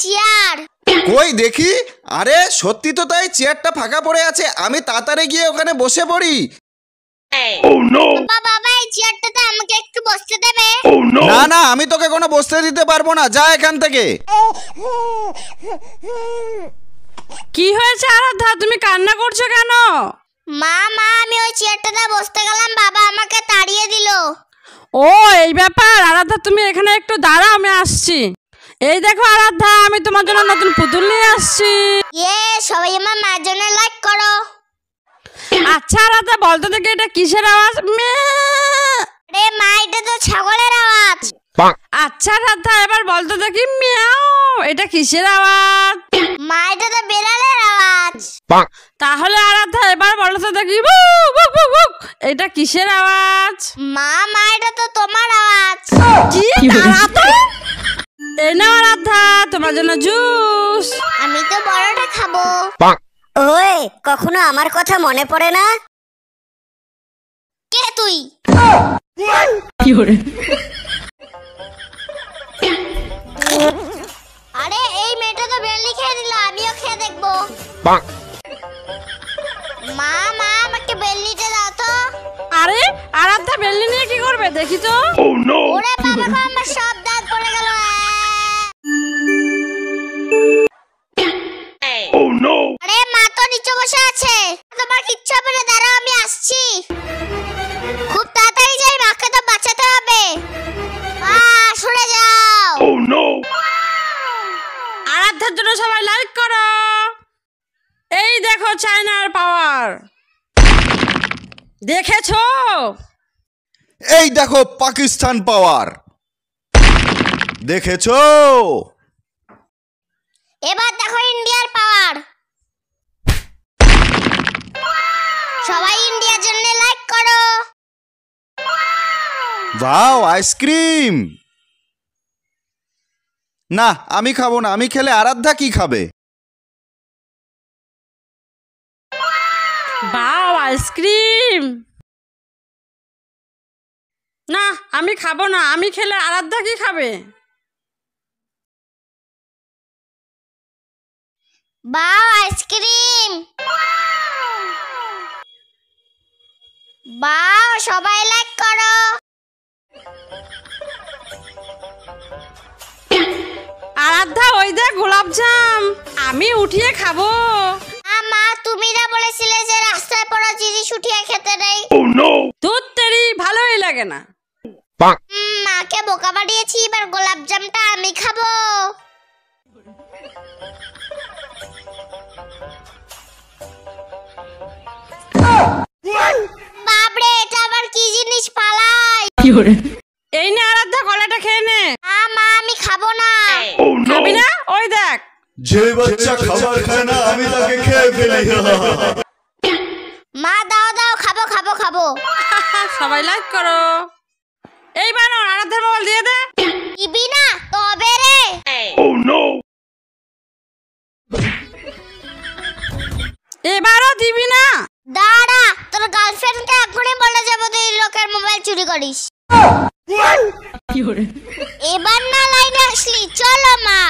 Chair. কই দেখি। আরে সত্যি তো তাই, চেয়ারটা ফাঁকা পড়ে আছে। আমি তাড়াতাড়ি গিয়ে ওখানে বসে পড়ি। বাবা এই চেয়ারটাতে আমাকে একটু বসতে দেবে? না না, আমি তোকে কোনো বসতে দিতে পারবো না, যা এখান থেকে। কি হয়েছে আরাধ্যা, তুমি কান্না করছো কেন? মা আমি ওই চেয়ারটাতে বসতে গেলাম, বাবা আমাকে তাড়িয়ে দিল। ও এই ব্যাপার। আরাধ্যা তুমি এখানে একটু দাঁড়াও, আমি আসছি। এই দেখো আরাধ্যা, আমি তোমার জন্য নতুন পুতুল নিয়ে আসছি। সবাই আমার মার জন্য লাইক করো। আচ্ছা আরাধ্যা, বলতো দেখি এটা কিসের আওয়াজ? আরে মা, এটা তো ছাগলের আওয়াজ। আচ্ছা আরাধ্যা, এবার বলতো দেখি মিয়াও, এটা কিসের আওয়াজ? মা, এটা তো বিড়ালের আওয়াজ। তাহলে আরাধ্যা এবার বলতো দেখি এটা কিসের আওয়াজ? মা এটা তো তোমার আওয়াজ। কি? এই নাও আরাধ্যা, তোমার জন্য জুস। আমি তো বড়টা খাবো। ওই কখনো আমার কথা মনে পড়ে না? কে তুই? আরে এই মেয়েটা তো বেলি খেয়ে দিল, আমিও খেয়ে দেখবো। মা আমাকে বেলনিটা দাও তো। আরে আরাধ্যা বেলনি নিয়ে কি করবে দেখি তো। ওরে বাবা, আমার সব দাঁত পড়ে গেল। আরে মা তো নিচে বসে আছে, তোমার কিচ্ছু হবে না, দাঁড়াও আমি আসছি। খুব তাড়াতাড়ি যাই, মাকে তো বাঁচাতে হবে। সরে যাও। আরাধ্যার জন্য সবাই লাইক করো। এই দেখো চায়নার পাওয়ার, দেখেছো? এই দেখো পাকিস্তান পাওয়ার, দেখেছো? এবার দেখো ইন্ডিয়ার পাওয়ার। সবাই ইন্ডিয়ার জন্য লাইক করো। Wow, ice cream. না আমি খাবো না, আমি খেলে আরাধ্যা কি খাবে? বাও আইসক্রিম। না আমি খাবো না, আমি খেলে আরাধ্যা কি খাবে? বাও আইসক্রিম। বাও, সবাই লাইক করো। আরাধ্যা ওই দেখ গোলাপজাম, আমি উঠিয়ে খাবো। মা তুমি না বলেছিলে যে রাস্তায় পড়া জিনিস উঠিয়ে খেতে নেই? দুধ তেরি ভালোই লাগে না। মাকে বোকা বানিয়েছি, এবার গোলাপজামটা আমি খাবো। বাপরে, এটা আবার কি জিনিস পালাই? এই নে আরাধ্যা, কলাটা খেয়ে নে। মা আমি খাবো না। খাবি না? ওই দেখ, যে বাচ্চা খাবার খায় না আমি তাকে খেয়ে ফেলি। মা দাও খাবো খাবো খাবো। সবাই লাইক করো। এই বানর, আরাধ্যার মোবাইল দিয়ে দে। দিবি না তবে রে। এবারও দিবি না? দাঁড়া, তোর গার্লফ্রেন্ডকে এখনই বলে যাবো তুই লোকের মোবাইল চুরি করিস। এবার না লাইনে আসলি, চলো মা।